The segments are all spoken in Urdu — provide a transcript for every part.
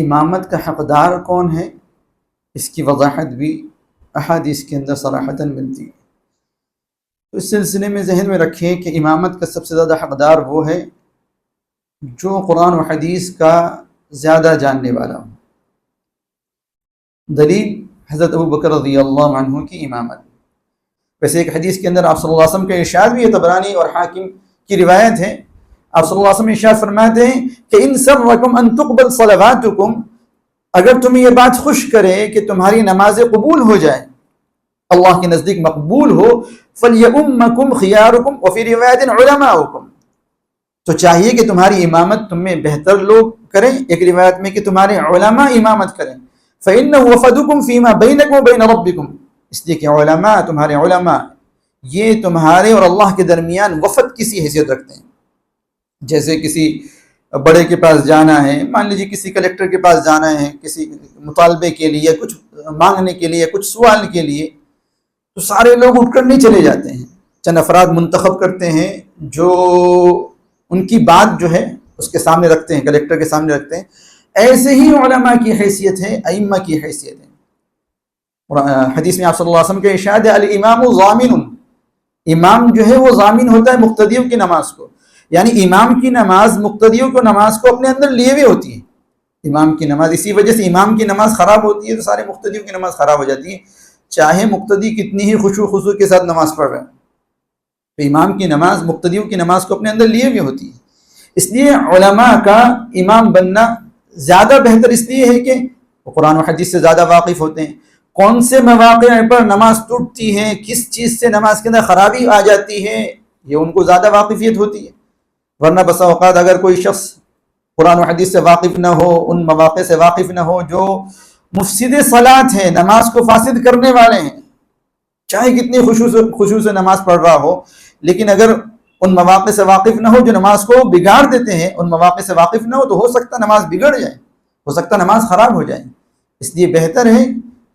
امامت کا حقدار کون ہے، اس کی وضاحت بھی احادیث کے اندر صراحتاً ملتی ہے۔ تو اس سلسلے میں ذہن میں رکھیں کہ امامت کا سب سے زیادہ حقدار وہ ہے جو قرآن و حدیث کا زیادہ جاننے والا ہو۔ دلیل حضرت ابو بکر رضی اللہ عنہ کی امامت۔ ویسے ایک حدیث کے اندر آپ صلی اللہ علیہ وسلم کا ارشاد بھی ہے، طبرانی اور حاکم کی روایت ہے، آپ صلی اللہ علیہ وسلم ارشاد فرماتے ہیں کہ ان سرکم ان تقبل صلواتکم، اگر تمہیں یہ بات خوش کرے کہ تمہاری نمازیں قبول ہو جائیں، اللہ کے نزدیک مقبول ہو، فَلْيَؤُمَّكُمْ خِيَارُكُمْ وَفِي رِوَایَةٍ عُلَمَاؤُكُمْ، تو چاہیے کہ تمہاری امامت تم میں بہتر لوگ کریں، ایک روایت میں کہ تمہارے علماء امامت کریں، فَإِنَّهُ وَفَدُكُمْ فِي مَا بَيْنَكُمْ وَبَيْنَ رَبِّكُمْ، اس لیے کہ علماء، تمہارے علماء یہ تمہارے اور اللہ کے درمیان وفد کی سی حیثیت رکھتے ہیں۔ جیسے کسی بڑے کے پاس جانا ہے، مان لیجیے کسی کلیکٹر کے پاس جانا ہے کسی مطالبے کے لیے، کچھ مانگنے کے لیے، کچھ سوال کے لیے، تو سارے لوگ اٹھ کر نہیں چلے جاتے ہیں، چند افراد منتخب کرتے ہیں جو ان کی بات جو ہے اس کے سامنے رکھتے ہیں، کلیکٹر کے سامنے رکھتے ہیں۔ ایسے ہی علماء کی حیثیت ہے، ائمہ کی حیثیت ہے۔ اور حدیث میں آپ صلی اللہ علیہ وسلم کے ارشاد ہے الامام ضامن، امام جو ہے وہ ضامن ہوتا ہے مقتدیوں کی نماز کو، یعنی امام کی نماز مقتدیوں کو نماز کو اپنے اندر لیے ہوئے ہوتی ہے۔ امام کی نماز، اسی وجہ سے امام کی نماز خراب ہوتی ہے تو سارے مقتدیوں کی نماز خراب ہو جاتی ہے، چاہے مقتدی کتنی ہی خشوع خضوع کے ساتھ نماز پڑھ رہے ہیں، تو امام کی نماز مقتدیوں کی نماز کو اپنے اندر لیے ہوئے ہوتی ہے۔ اس لیے علماء کا امام بننا زیادہ بہتر اس لیے ہے کہ وہ قرآن و حدیث سے زیادہ واقف ہوتے ہیں، کون سے مواقع پر نماز ٹوٹتی ہے، کس چیز سے نماز کے اندر خرابی آ جاتی ہے، یہ ان کو زیادہ واقفیت ہوتی ہے۔ ورنہ بسا اوقات اگر کوئی شخص قرآن و حدیث سے واقف نہ ہو، ان مواقع سے واقف نہ ہو جو مفسد صلاۃ ہیں، نماز کو فاسد کرنے والے ہیں، چاہے کتنی خشوع سے نماز پڑھ رہا ہو، لیکن اگر ان مواقع سے واقف نہ ہو جو نماز کو بگاڑ دیتے ہیں، ان مواقع سے واقف نہ ہو تو ہو سکتا نماز بگڑ جائے، ہو سکتا نماز خراب ہو جائے۔ اس لیے بہتر ہے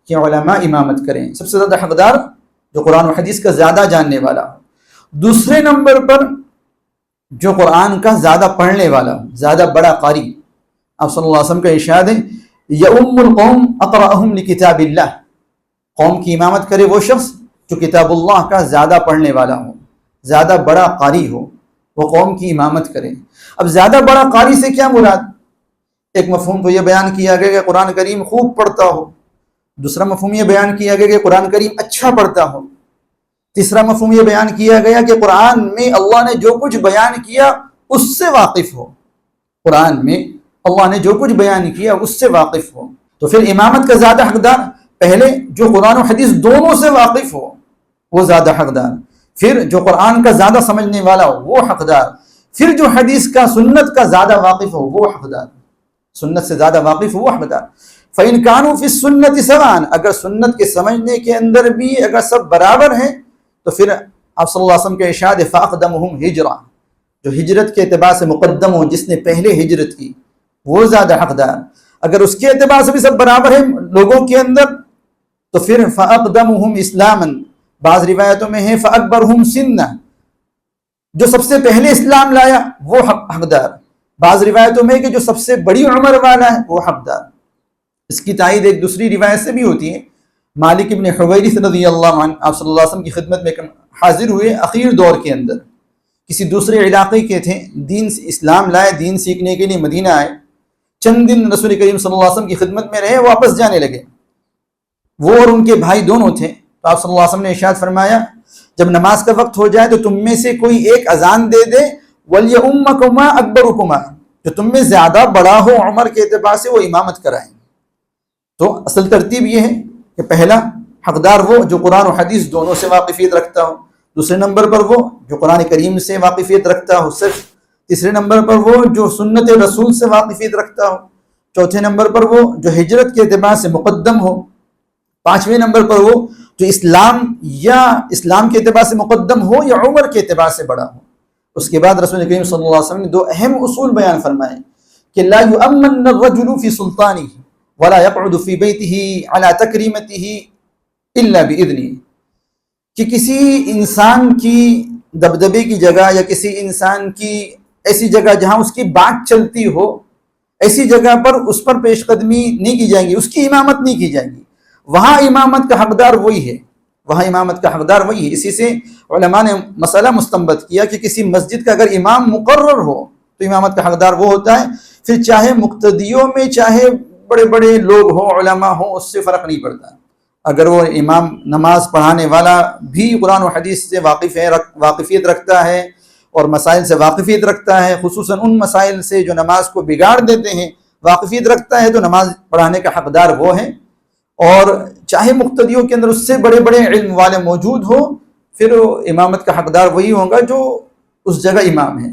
کہ علماء امامت کریں۔ سب سے زیادہ حقدار جو قرآن و حدیث کا زیادہ جاننے والا ہو۔ دوسرے نمبر پر جو قرآن کا زیادہ پڑھنے والا ہو، زیادہ بڑا قاری۔ آپ صلی اللہ علیہ وسلم کا ارشاد ہے یؤم القوم اقرأہم لکتاب اللہ، قوم کی امامت کرے وہ شخص جو کتاب اللہ کا زیادہ پڑھنے والا ہو، زیادہ بڑا قاری ہو، وہ قوم کی امامت کرے۔ اب زیادہ بڑا قاری سے کیا مراد؟ ایک مفہوم تو یہ بیان کیا گیا کہ قرآن کریم خوب پڑھتا ہو، دوسرا مفہوم یہ بیان کیا گیا کہ قرآن کریم اچھا پڑھتا ہو، تیسرا مفہوم یہ بیان کیا گیا کہ قرآن میں اللہ نے جو کچھ بیان کیا اس سے واقف ہو، قرآن میں اللہ نے جو کچھ بیان کیا اس سے واقف ہو۔ تو پھر امامت کا زیادہ حقدار پہلے جو قرآن و حدیث دونوں سے واقف ہو وہ زیادہ حقدار، پھر جو قرآن کا زیادہ سمجھنے والا ہو وہ حقدار، پھر جو حدیث کا سنت کا زیادہ واقف ہو وہ حقدار، سنت سے زیادہ واقف ہو وہ حقدار۔ فَإِنْ كَانُوا فِي السُّنَّةِ سَوَاءً، اگر سنت کے سمجھنے کے اندر بھی اگر سب برابر ہیں تو پھر آپ صلی اللہ علیہ وسلم کے ارشاد فَأَقْدَمُهُمْ ہجرا، جو ہجرت کے اعتبار سے مقدم ہو، جس نے پہلے ہجرت کی وہ زیادہ حقدار۔ اگر اس کے اعتبار سے بھی سب برابر ہیں لوگوں کے اندر تو پھر فَأَقْدَمُهُمْ إِسْلَامًا، بعض روایتوں میں ہے فَأَكْبَرُهُمْ سِنًّا، جو سب سے پہلے اسلام لایا وہ حقدار، بعض روایتوں میں کہ جو سب سے بڑی عمر والا ہے وہ حقدار۔ اس کی تائید ایک دوسری روایت سے بھی ہوتی ہے، مالک ابن حویرث رضی اللہ عنہ آپ صلی اللہ علیہ وسلم کی خدمت میں حاضر ہوئے اخیر دور کے اندر، کسی دوسرے علاقے کے تھے، دین اسلام لائے، دین سیکھنے کے لیے مدینہ آئے، چند دن رسول کریم صلی اللہ علیہ وسلم کی خدمت میں رہے، واپس جانے لگے، وہ اور ان کے بھائی دونوں تھے۔ تو آپ صلی اللہ علیہ وسلم نے ارشاد فرمایا جب نماز کا وقت ہو جائے تو تم میں سے کوئی ایک اذان دے دے، وَلْيَؤُمَّكُمَا أَكْبَرُكُمَا، جو تم میں زیادہ بڑا ہو عمر کے اعتبار سے وہ امامت کرائیں۔ تو اصل ترتیب یہ ہے کہ پہلا حقدار وہ جو قرآن و حدیث دونوں سے واقفیت رکھتا ہو، دوسرے نمبر پر وہ جو قرآن کریم سے واقفیت رکھتا ہو صرف، تیسرے نمبر پر وہ جو سنت رسول سے واقفیت رکھتا ہو، چوتھے نمبر پر وہ جو ہجرت کے اعتبار سے مقدم ہو، پانچویں نمبر پر وہ جو اسلام کے اعتبار سے مقدم ہو یا عمر کے اعتبار سے بڑا ہو۔ اس کے بعد رسول کریم صلی اللہ علیہ وسلم نے دو اہم اصول بیان فرمائے کہ لا يؤمن الرجل في سلطانه ولا يقعد في بيته على تكريمته الا باذنه، کہ کسی انسان کی دبدبے کی جگہ یا کسی انسان کی ایسی جگہ جہاں اس کی بات چلتی ہو ایسی جگہ پر اس پر پیش قدمی نہیں کی جائے گی، اس کی امامت نہیں کی جائے گی، وہاں امامت کا حقدار وہی ہے، وہاں امامت کا حقدار وہی ہے۔ اسی سے علماء نے مسئلہ مستنبط کیا کہ کسی مسجد کا اگر امام مقرر ہو تو امامت کا حقدار وہ ہوتا ہے، پھر چاہے مقتدیوں میں چاہے بڑے بڑے لوگ ہوں، علماء ہوں، اس سے فرق نہیں پڑتا۔ اگر وہ امام نماز پڑھانے والا بھی قرآن و حدیث سے واقفیت رکھتا ہے اور مسائل سے واقفیت رکھتا ہے، خصوصاً ان مسائل سے جو نماز کو بگاڑ دیتے ہیں، واقفیت رکھتا ہے، تو نماز پڑھانے کا حقدار وہ ہے۔ اور چاہے مقتدیوں کے اندر اس سے بڑے بڑے علم والے موجود ہوں، پھر امامت کا حقدار وہی ہوگا جو اس جگہ امام ہے۔